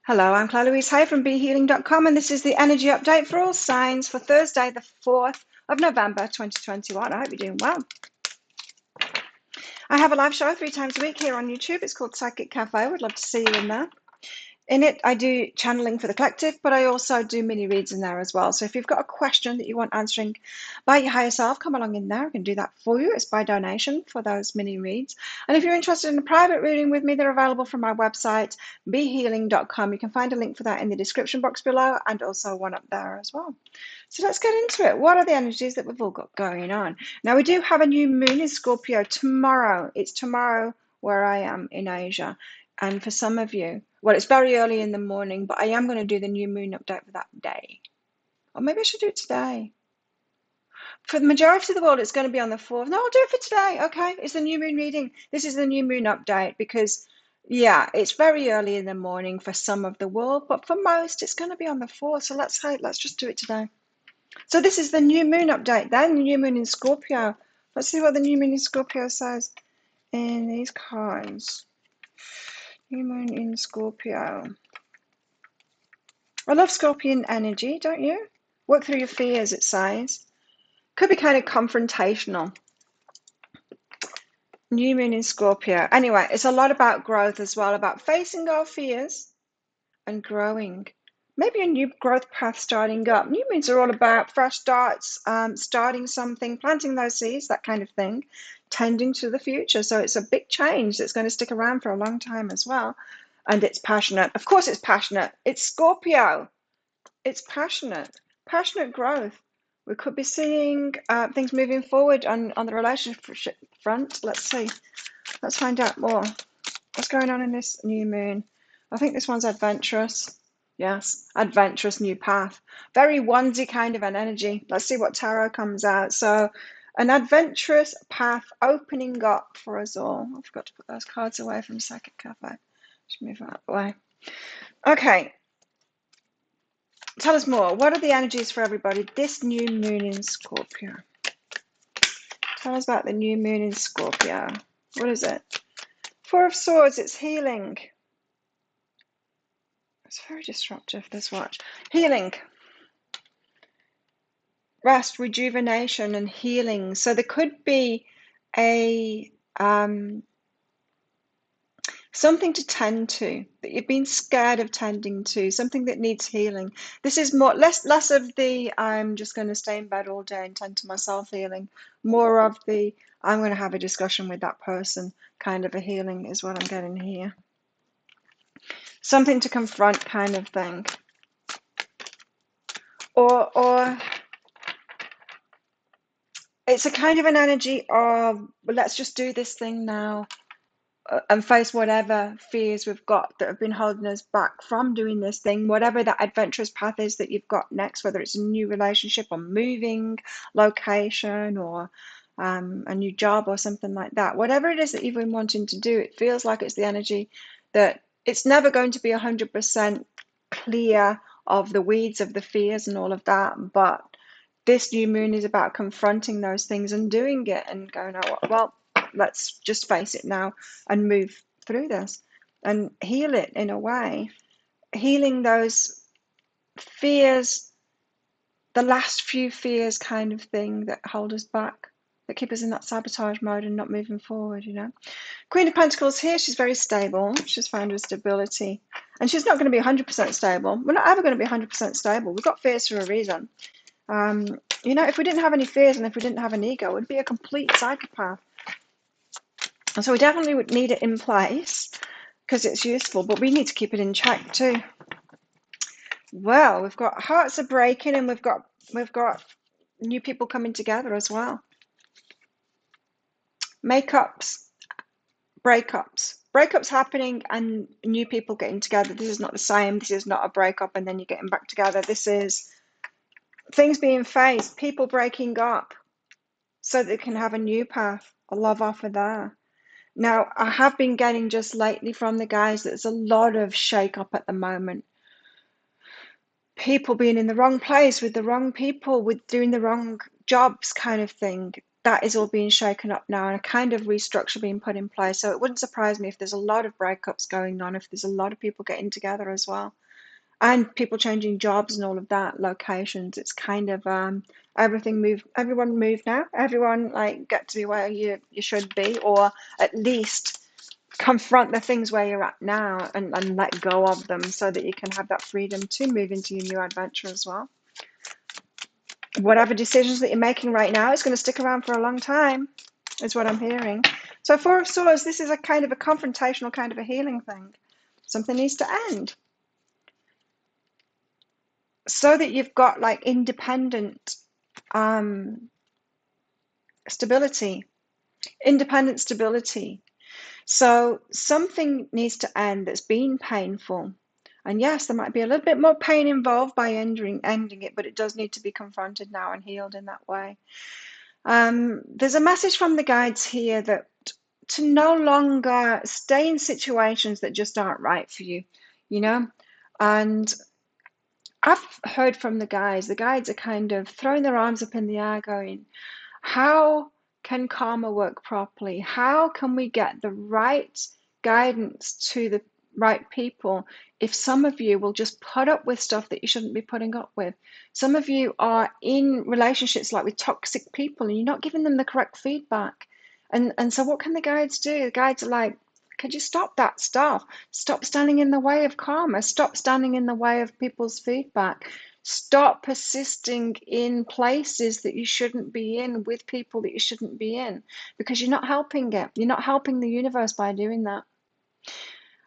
Hello, I'm Claire Louise Hay from BeHealing.com, and this is the energy update for all signs for Thursday, the 4th of November 2021. I hope you're doing well. I have a live show 3 times a week here on YouTube. It's called Psychic Cafe. I would love to see you in there. In it, I do channeling for the collective, but I also do mini reads in there as well. So if you've got a question that you want answering by your higher self, come along in there. I can do that for you. It's by donation for those mini reads. And if you're interested in a private reading with me, they're available from my website, behealing.com. You can find a link for that in the description box below and also one up there as well. So let's get into it. What are the energies that we've all got going on? Now, we do have a new moon in Scorpio tomorrow. It's tomorrow where I am in Asia. And for some of you, well, it's very early in the morning, but I am going to do the new moon update for that day. Or maybe I should do it today. For the majority of the world, it's going to be on the 4th. No, I'll do it for today. Okay, it's the new moon reading. This is the new moon update because, yeah, it's very early in the morning for some of the world, but for most, it's going to be on the 4th. So let's just do it today. So this is the new moon update then, the new moon in Scorpio. Let's see what the new moon in Scorpio says in these cards. New moon in Scorpio. I love Scorpion energy, don't you? Work through your fears, it says. Could be kind of confrontational. New moon in Scorpio. Anyway, it's a lot about growth as well, about facing our fears and growing. Maybe a new growth path starting up. New moons are all about fresh starts, starting something, planting those seeds, that kind of thing, tending to the future. So it's a big change that's going to stick around for a long time as well. And it's passionate. Of course it's passionate. It's Scorpio. It's passionate growth. We could be seeing things moving forward on the relationship front. Let's see. Let's find out more. What's going on in this new moon? I think this one's adventurous. Yes, adventurous new path. Very onesie kind of an energy. Let's see what tarot comes out. So, an adventurous path opening up for us all. I forgot to put those cards away from Psychic Cafe. Just move that away. Okay. Tell us more. What are the energies for everybody? This new moon in Scorpio. Tell us about the new moon in Scorpio. What is it? Four of Swords. It's healing. It's very disruptive, this watch. Healing. Rest, rejuvenation, and healing. So there could be a something to tend to that you've been scared of tending to, something that needs healing. This is more less of the I'm just going to stay in bed all day and tend to myself healing, more of the I'm going to have a discussion with that person kind of a healing is what I'm getting here. Something to confront kind of thing. Or it's a kind of an energy of, well, let's just do this thing now. And face whatever fears we've got that have been holding us back from doing this thing, whatever that adventurous path is that you've got next, whether it's a new relationship or moving location or a new job or something like that. Whatever it is that you've been wanting to do, it feels like it's the energy that it's never going to be 100% clear of the weeds of the fears and all of that, but this new moon is about confronting those things and doing it and going, oh, well, let's just face it now and move through this and heal it in a way. Healing those fears, the last few fears kind of thing that hold us back, that keep us in that sabotage mode and not moving forward, you know. Queen of Pentacles here, she's very stable. She's found her stability. And she's not going to be 100% stable. We're not ever going to be 100% stable. We've got fears for a reason. You know, if we didn't have any fears and if we didn't have an ego, we'd be a complete psychopath. And so we definitely would need it in place because it's useful, but we need to keep it in check too. Well, we've got hearts are breaking and we've got new people coming together as well. Makeups, breakups happening and new people getting together. This is not the same. This is not a breakup and then you're getting back together. This is things being faced, people breaking up so they can have a new path, a love offer there. Now, I have been getting just lately from the guys that there's a lot of shake up at the moment. People being in the wrong place with the wrong people, with doing the wrong jobs kind of thing. that is all being shaken up now, and a kind of restructure being put in place. So it wouldn't surprise me if there's a lot of breakups going on, if there's a lot of people getting together as well, and people changing jobs and all of that, locations. It's kind of everyone move now. Everyone like get to be where you should be, or at least confront the things where you're at now and let go of them so that you can have that freedom to move into your new adventure as well. Whatever decisions that you're making right now is going to stick around for a long time, is what I'm hearing. So Four of Swords, this is a kind of a confrontational, kind of a healing thing. Something needs to end so that you've got like independent stability. Independent stability. So something needs to end that's been painful. And yes, there might be a little bit more pain involved by ending it, but it does need to be confronted now and healed in that way. There's a message from the guides here that to no longer stay in situations that just aren't right for you, you know? And I've heard from the guides are kind of throwing their arms up in the air going, how can karma work properly? How can we get the right guidance to the right people if some of you will just put up with stuff that you shouldn't be putting up with? Some of you are in relationships like with toxic people and you're not giving them the correct feedback. And so what can the guides do? The guides are like, could you stop that stuff? Stop standing in the way of karma. Stop standing in the way of people's feedback. Stop persisting in places that you shouldn't be in with people that you shouldn't be in, because you're not helping it. You're not helping the universe by doing that.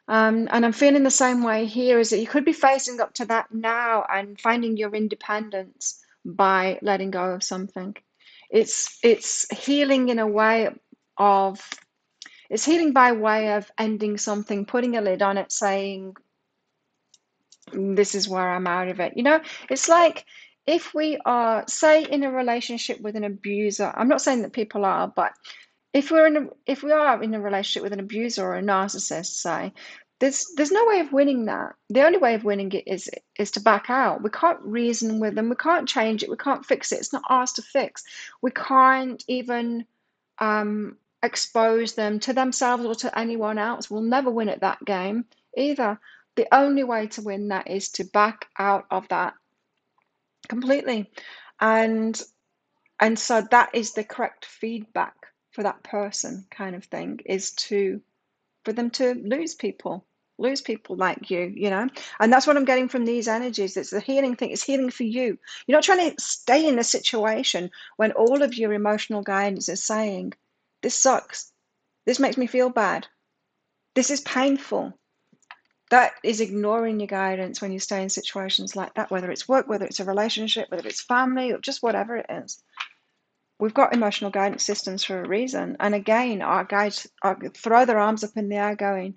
And I'm feeling the same way here, is that you could be facing up to that now and finding your independence by letting go of something. It's healing in a way of, it's healing by way of ending something, putting a lid on it, saying, this is where I'm out of it. You know, it's like if we are, say, in a relationship with an abuser, I'm not saying that people are, but if we are in a relationship with an abuser or a narcissist, say, there's no way of winning that. The only way of winning it is to back out. We can't reason with them. We can't change it. We can't fix it. It's not ours to fix. We can't even expose them to themselves or to anyone else. We'll never win at that game either. The only way to win that is to back out of that completely. And so that is the correct feedback for that person, kind of thing, is for them to lose people like you know. And that's what I'm getting from these energies. It's the healing thing. It's healing for you. You're not trying to stay in a situation when all of your emotional guidance is saying, this sucks, this makes me feel bad, this is painful. That is ignoring your guidance when you stay in situations like that, whether it's work, whether it's a relationship, whether it's family, or just whatever it is. We've got emotional guidance systems for a reason. And again, our guides throw their arms up in the air going,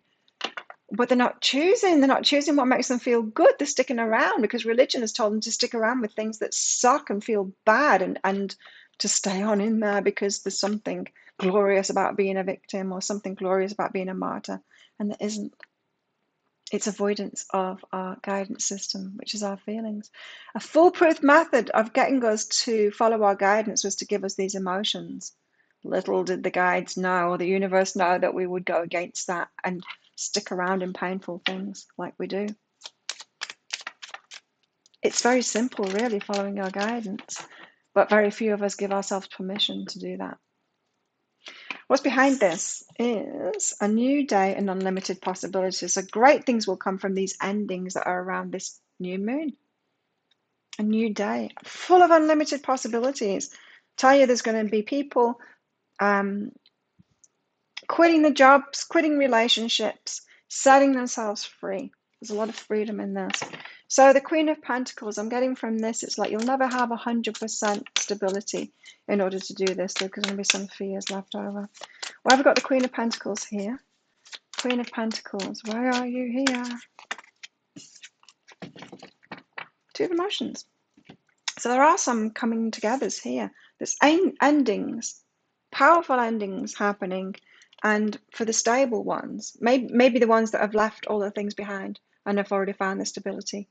but they're not choosing what makes them feel good. They're sticking around because religion has told them to stick around with things that suck and feel bad, and to stay on in there because there's something glorious about being a victim or something glorious about being a martyr. And there isn't. It's avoidance of our guidance system, which is our feelings. A foolproof method of getting us to follow our guidance was to give us these emotions. Little did the guides know, or the universe know, that we would go against that and stick around in painful things like we do. It's very simple, really, following our guidance, but very few of us give ourselves permission to do that. What's behind this is a new day and unlimited possibilities. So great things will come from these endings that are around this new moon. A new day full of unlimited possibilities. Tell you there's going to be people quitting the jobs, quitting relationships, setting themselves free. There's a lot of freedom in this. So the Queen of Pentacles, I'm getting from this, it's like you'll never have 100% stability in order to do this. There's going to be some fears left over. Well, I've got the Queen of Pentacles here. Queen of Pentacles, why are you here? Two of Emotions. So there are some coming togethers here. There's endings, powerful endings happening. And for the stable ones, maybe the ones that have left all the things behind and have already found the stability.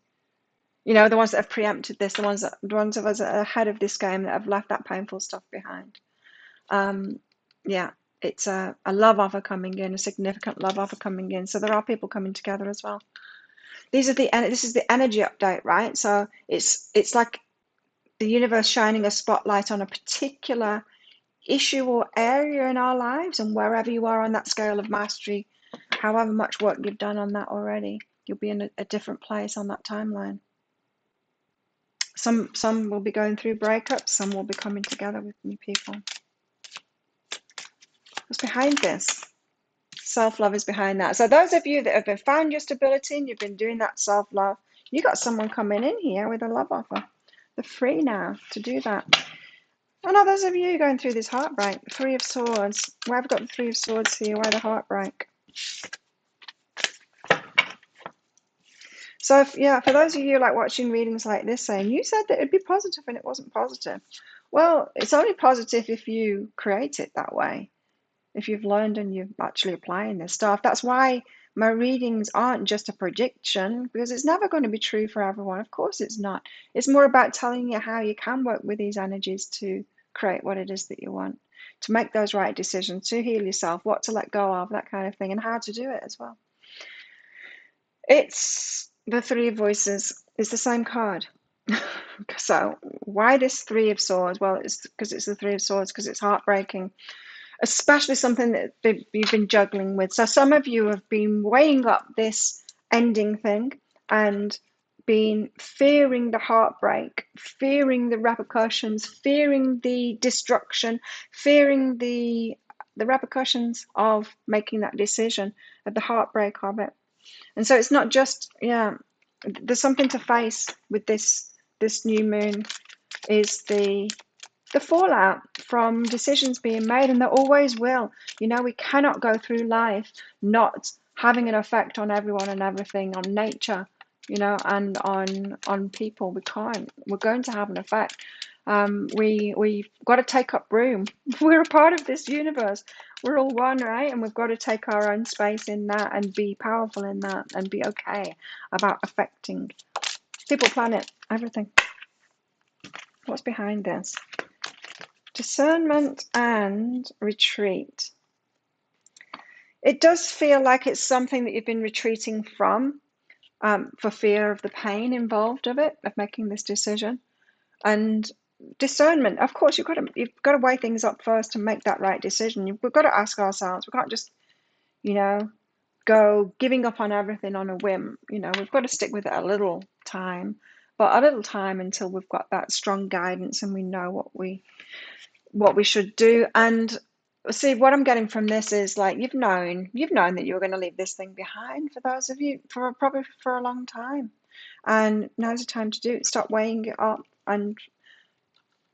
You know, the ones that have preempted this, the ones of us that are ahead of this game that have left that painful stuff behind. Yeah, it's a love offer coming in, a significant love offer coming in. So there are people coming together as well. This is the energy update, right? So it's like the universe shining a spotlight on a particular issue or area in our lives, and wherever you are on that scale of mastery, however much work you've done on that already, you'll be in a different place on that timeline. Some will be going through breakups, some will be coming together with new people. What's behind this? Self-love is behind that. So those of you that have been found your stability and you've been doing that self-love, you got someone coming in here with a love offer. They're free now to do that. And others of you going through this heartbreak. Three of Swords. Why have we got the Three of Swords here? Why the heartbreak? So for those of you like watching readings like this saying, you said that it'd be positive and it wasn't positive. Well, it's only positive if you create it that way. If you've learned and you're actually applying this stuff. That's why my readings aren't just a prediction, because it's never going to be true for everyone. Of course it's not. It's more about telling you how you can work with these energies to create what it is that you want, to make those right decisions, to heal yourself, what to let go of, that kind of thing, and how to do it as well. It's the Three of Voices. It's the same card. So why this Three of Swords? Well, it's because it's the Three of Swords, because it's heartbreaking, especially something that you've been juggling with. So some of you have been weighing up this ending thing and been fearing the heartbreak, fearing the repercussions, fearing the destruction, fearing the repercussions of making that decision, of the heartbreak of it. And so it's not just, there's something to face with this new moon, is the fallout from decisions being made, and there always will. We cannot go through life not having an effect on everyone and everything, on nature, and on people. We can't. We're going to have an effect. We've got to take up room. We're a part of this universe. We're all one, right? And we've got to take our own space in that and be powerful in that and be okay about affecting people, planet, everything. What's behind this? Discernment and retreat. It does feel like it's something that you've been retreating from, for fear of the pain involved of it, of making this decision. And discernment, of course, you've got to weigh things up first to make that right decision. We've got to ask ourselves. We can't just, go giving up on everything on a whim. We've got to stick with it a little time, but a little time until we've got that strong guidance and we know what we should do. And see, what I'm getting from this is like you've known that you were going to leave this thing behind, for those of you, for probably for a long time, and now's the time to do it. Stop weighing it up and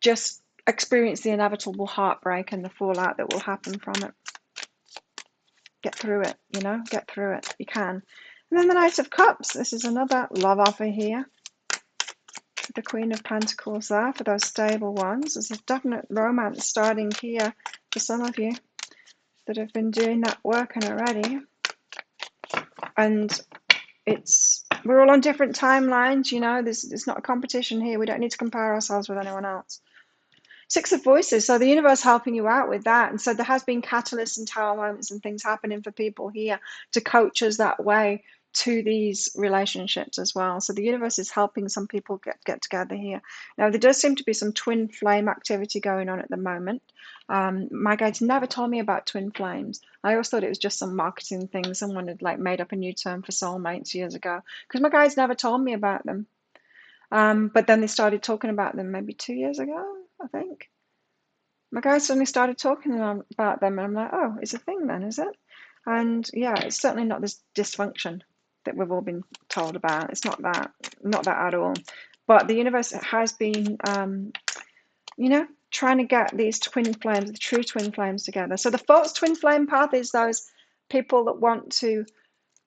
just experience the inevitable heartbreak and the fallout that will happen from it. Get through it, get through it. You can. And then the Knight of Cups. This is another love offer here. The Queen of Pentacles there for those stable ones. There's a definite romance starting here for some of you that have been doing that work already. And we're all on different timelines, there's not a competition here. We don't need to compare ourselves with anyone else. Six of Voices, so the universe helping you out with that. And so there has been catalysts and tower moments and things happening for people here to coach us that way to these relationships as well. So the universe is helping some people get together here. Now, there does seem to be some twin flame activity going on at the moment. My guides never told me about twin flames. I always thought it was just some marketing thing. Someone had made up a new term for soulmates years ago, because my guides never told me about them. But then they started talking about them maybe 2 years ago, I think. My guys suddenly started talking about them, and I'm like, oh, it's a thing then, is it? And yeah, it's certainly not this dysfunction that we've all been told about. It's not that at all. But the universe has been, trying to get these twin flames, the true twin flames, together. So the false twin flame path is those people that want to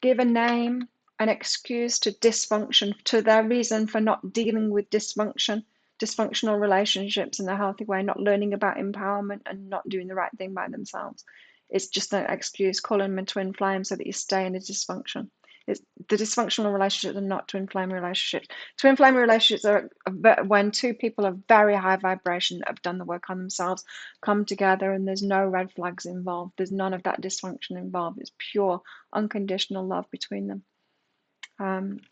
give a name, an excuse to dysfunction, to their reason for not dealing with dysfunctional relationships in a healthy way, not learning about empowerment and not doing the right thing by themselves. It's just an excuse. Call them a twin flame so that you stay in a dysfunction. It's the dysfunctional relationships are not twin flame relationships. Twin flame relationships are when two people of very high vibration that have done the work on themselves come together, and there's no red flags involved. There's none of that dysfunction involved. It's pure, unconditional love between them.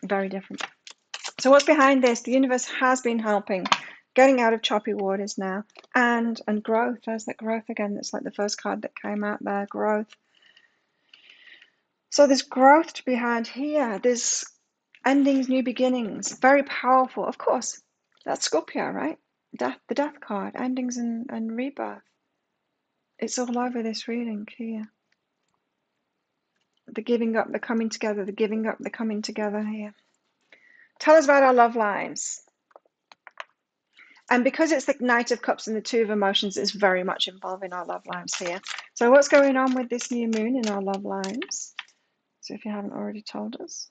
Very different. So what's behind this? The universe has been helping, getting out of choppy waters now, and growth. There's that growth again. That's like the first card that came out there, growth. So there's growth to be had here. There's endings, new beginnings. Very powerful. Of course, that's Scorpio, right? Death, the death card, endings and rebirth. It's all over this reading here. The giving up, the coming together, the giving up, the coming together here. Tell us about our love lives. And because it's the Knight of Cups and the Two of Emotions, it's very much involving our love lives here. So what's going on with this new moon in our love lives? So if you haven't already told us.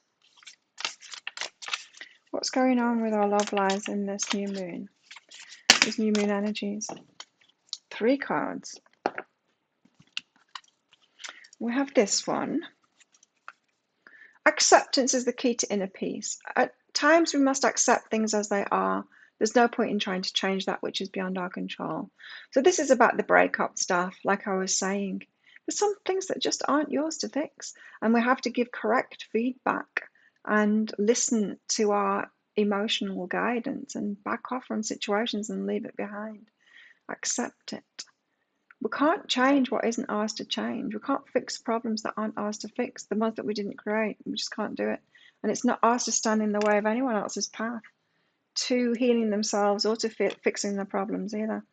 What's going on with our love lives in this new moon? These new moon energies. 3 cards. We have this one. Acceptance is the key to inner peace. At times we must accept things as they are. There's no point in trying to change that which is beyond our control. So this is about the breakup stuff, like I was saying. There's some things that just aren't yours to fix, and we have to give correct feedback and listen to our emotional guidance and back off from situations and leave it behind. Accept it. We can't change what isn't ours to change. We can't fix problems that aren't ours to fix, the ones that we didn't create. We just can't do it. And it's not ours to stand in the way of anyone else's path to healing themselves or to fixing their problems either.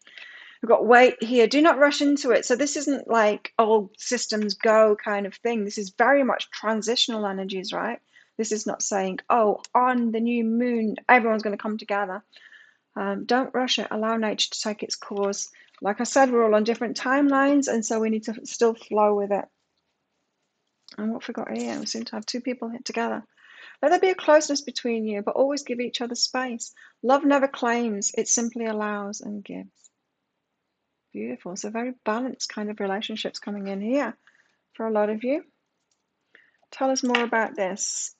We've got wait here. Do not rush into it. So this isn't like all systems go kind of thing. This is very much transitional energies, right? This is not saying, oh, on the new moon, everyone's going to come together. Don't rush it. Allow nature to take its course. Like I said, we're all on different timelines, and so we need to still flow with it. And what we got here? We seem to have 2 people here together. Let there be a closeness between you, but always give each other space. Love never claims, it simply allows and gives. Beautiful. So very balanced kind of relationships coming in here for a lot of you. Tell us more about this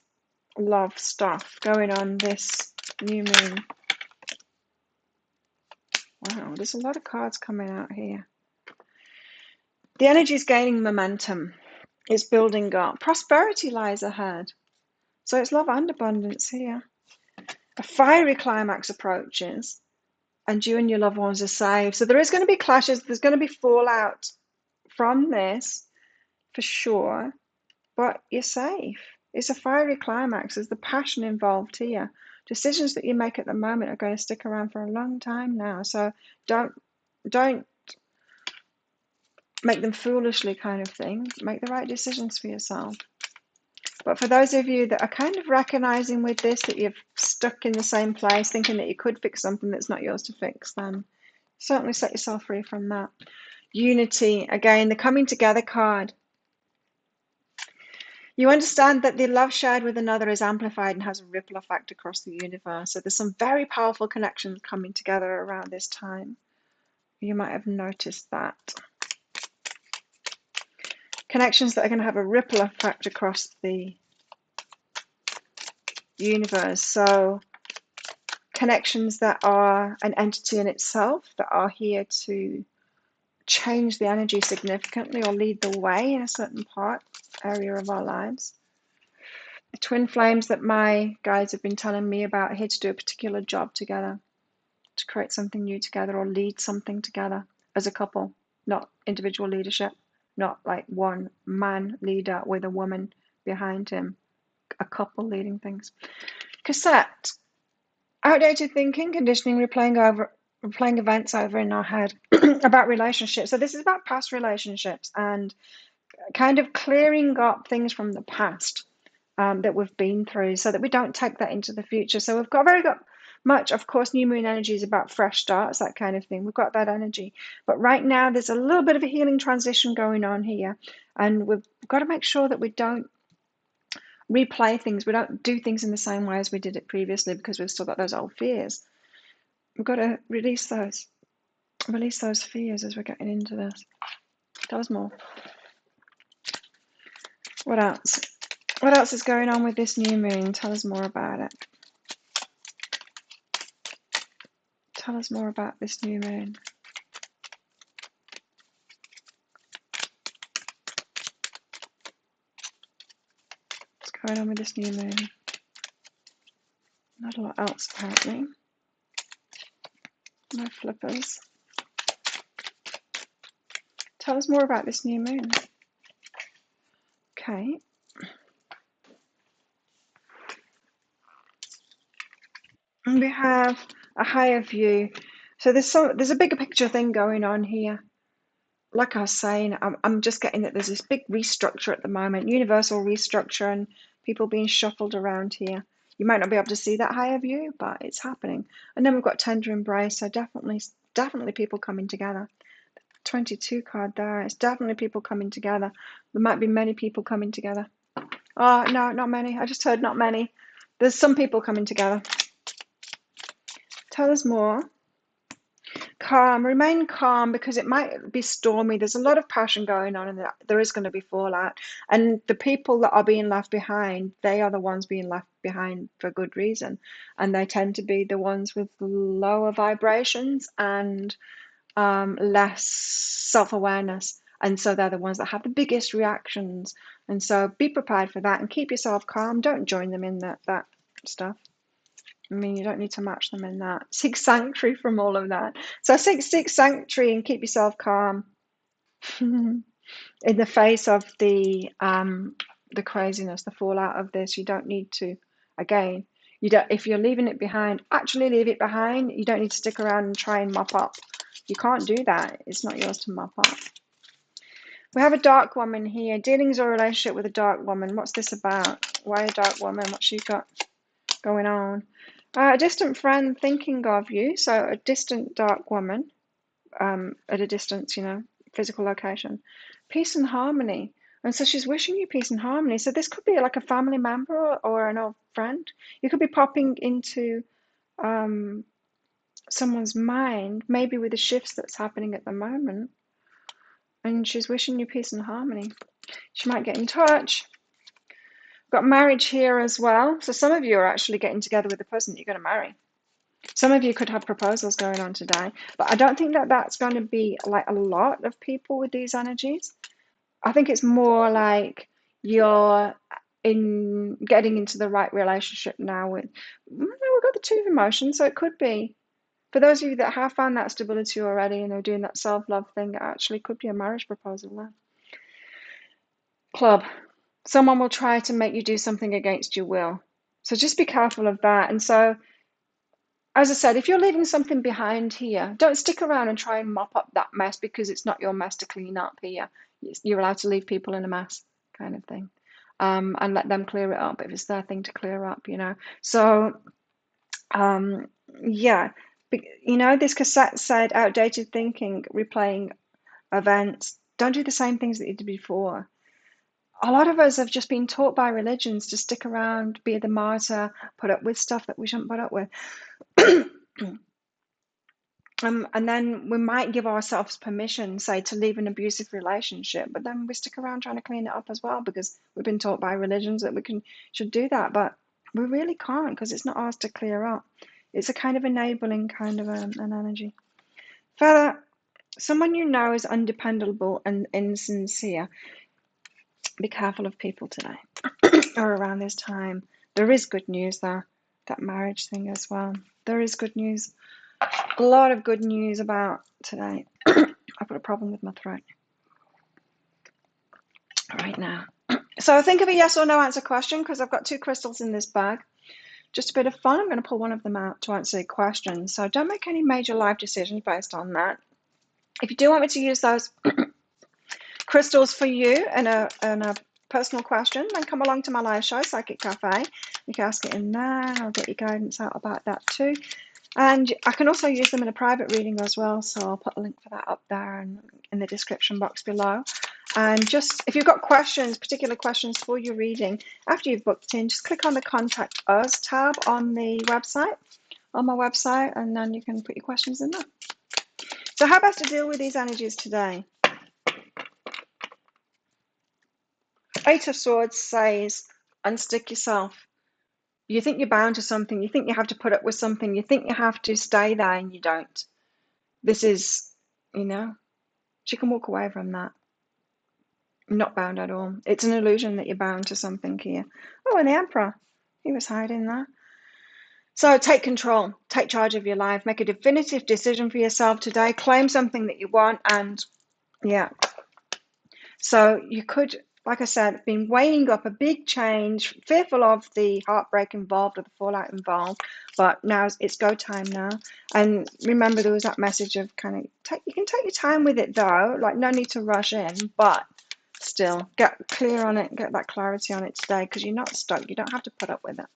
love stuff going on this new moon. Wow, there's a lot of cards coming out here. The energy is gaining momentum. It's building up. Prosperity lies ahead. So it's love and abundance here. A fiery climax approaches, and you and your loved ones are saved. So there is going to be clashes. There's going to be fallout from this, for sure. But you're safe. It's a fiery climax. There's the passion involved here. Decisions that you make at the moment are going to stick around for a long time now. So don't make them foolishly kind of thing. Make the right decisions for yourself. But for those of you that are kind of recognizing with this that you've stuck in the same place, thinking that you could fix something that's not yours to fix, then certainly set yourself free from that. Unity, again, the coming together card. You understand that the love shared with another is amplified and has a ripple effect across the universe. So there's some very powerful connections coming together around this time. You might have noticed that. Connections that are going to have a ripple effect across the universe. So connections that are an entity in itself, that are here to change the energy significantly or lead the way in a certain area of our lives. The twin flames that my guides have been telling me about, here to do a particular job together, to create something new together or lead something together as a couple, not individual leadership, not like one man leader with a woman behind him, a couple leading things. Cassette, outdated thinking, conditioning, replaying events over in our head about relationships. So this is about past relationships and kind of clearing up things from the past that we've been through, so that we don't take that into the future. So we've got much, of course, new moon energy is about fresh starts, that kind of thing. We've got that energy. But right now, there's a little bit of a healing transition going on here. And we've got to make sure that we don't replay things. We don't do things in the same way as we did it previously, because we've still got those old fears. We've got to release those fears as we're getting into this. Tell us more. What else? What else is going on with this new moon? Tell us more about it. Tell us more about this new moon. What's going on with this new moon? Not a lot else, apparently. No flippers. Tell us more about this new moon. Okay. And we have a higher view. So there's a bigger picture thing going on here. Like I was saying, I'm just getting that there's this big restructure at the moment, universal restructure, and people being shuffled around here. You might not be able to see that higher view, but it's happening. And then we've got tender embrace, so definitely people coming together. 22 card there. It's definitely people coming together. There might be many people coming together. Oh, no, not many. I just heard not many. There's some people coming together. Tell us more. Calm. Remain calm because it might be stormy. There's a lot of passion going on and there is going to be fallout. And the people that are being left behind, they are the ones being left behind for good reason. And they tend to be the ones with lower vibrations and less self-awareness, and so they're the ones that have the biggest reactions. And so be prepared for that and keep yourself calm. Don't join them in that stuff. I mean, you don't need to match them in that. Seek sanctuary from all of that. So seek sanctuary and keep yourself calm in the face of the craziness, the fallout of this. You don't need to, again, you don't, if you're leaving it behind, actually leave it behind. You don't need to stick around and try and mop up. You can't do that. It's not yours to mop up. We have a dark woman here. Dealings or relationship with a dark woman. What's this about? Why a dark woman? What's she got going on? A distant friend thinking of you. So a distant dark woman at a distance, physical location. Peace and harmony. And so she's wishing you peace and harmony. So this could be like a family member or an old friend. You could be popping into someone's mind, maybe with the shifts that's happening at the moment, and she's wishing you peace and harmony. She might get in touch. Got marriage here as well, so some of you are actually getting together with the person that you're going to marry. Some of you could have proposals going on today, but I don't think that that's going to be like a lot of people with these energies. I think it's more like you're getting into the right relationship now with, we've got the two of emotions, so it could be. For those of you that have found that stability already and are doing that self-love thing, it actually could be a marriage proposal there. Club. Someone will try to make you do something against your will. So just be careful of that. And so, as I said, if you're leaving something behind here, don't stick around and try and mop up that mess because it's not your mess to clean up here. You're allowed to leave people in a mess, kind of thing. And let them clear it up if it's their thing to clear up, So, yeah. This cassette said outdated thinking, replaying events. Don't do the same things that you did before. A lot of us have just been taught by religions to stick around, be the martyr, put up with stuff that we shouldn't put up with. And then we might give ourselves permission, say, to leave an abusive relationship, but then we stick around trying to clean it up as well because we've been taught by religions that should do that, but we really can't because it's not ours to clear up. It's a kind of enabling kind of an energy. Further, someone you know is undependable and insincere. Be careful of people today or around this time. There is good news there, that marriage thing as well. There is good news. A lot of good news about today. I've got a problem with my throat right now. So think of a yes or no answer question because I've got two crystals in this bag. Just a bit of fun. I'm going to pull one of them out to answer a question. So don't make any major life decisions based on that. If you do want me to use those crystals for you and a personal question, then come along to my live show, Psychic Cafe. You can ask it in there. I'll get your guidance out about that too. And I can also use them in a private reading as well, so I'll put a link for that up there and in the description box below. And just, if you've got questions, particular questions for your reading, after you've booked in, just click on the Contact Us tab on the website, on my website, and then you can put your questions in there. So how best to deal with these energies today? Eight of Swords says, unstick yourself. You think you're bound to something. You think you have to put up with something. You think you have to stay there, and you don't. This is, you know, she can walk away from that. Not bound at all. It's an illusion that you're bound to something here. Oh, and the Emperor. He was hiding there. So take control. Take charge of your life. Make a definitive decision for yourself today. Claim something that you want. And yeah. So you could, like I said, been weighing up a big change, fearful of the heartbreak involved or the fallout involved. But now it's go time now. And remember, there was that message of kind of, you can take your time with it though. Like, no need to rush in. But still, get clear on it, get that clarity on it today, because you're not stuck. You don't have to put up with it.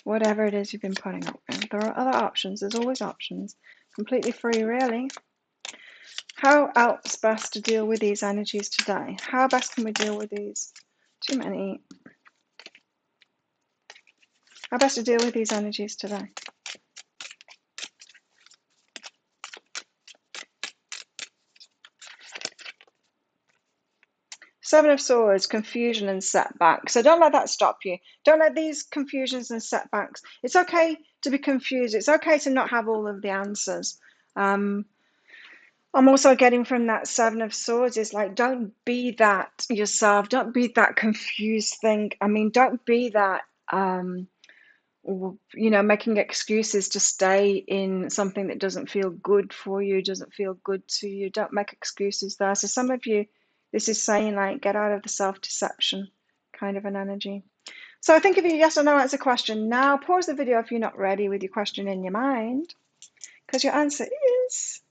Whatever it is you've been putting up with. There are other options. There's always options. Completely free, really. How else best to deal with these energies today? How best can we deal with these? Too many. How best to deal with these energies today? Seven of Swords, confusion and setbacks. So don't let that stop you. Don't let these confusions and setbacks. It's okay to be confused. It's okay to not have all of the answers. I'm also getting from that Seven of Swords is like, don't be that yourself. Don't be that confused thing. I mean, don't be that, making excuses to stay in something that doesn't feel good for you, doesn't feel good to you. Don't make excuses there. So some of you, this is saying like, get out of the self-deception kind of an energy. So I think if you yes or no answer question now, pause the video if you're not ready with your question in your mind, because your answer is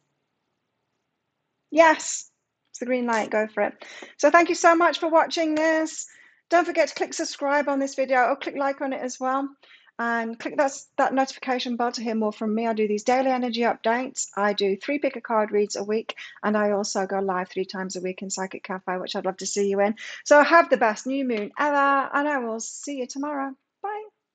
yes. It's the green light, go for it. So thank you so much for watching this. Don't forget to click subscribe on this video or click like on it as well. And click that notification bell to hear more from me. I do these daily energy updates. I do 3 pick a card reads a week. And I also go live 3 times a week in Psychic Cafe, which I'd love to see you in. So have the best new moon ever. And I will see you tomorrow.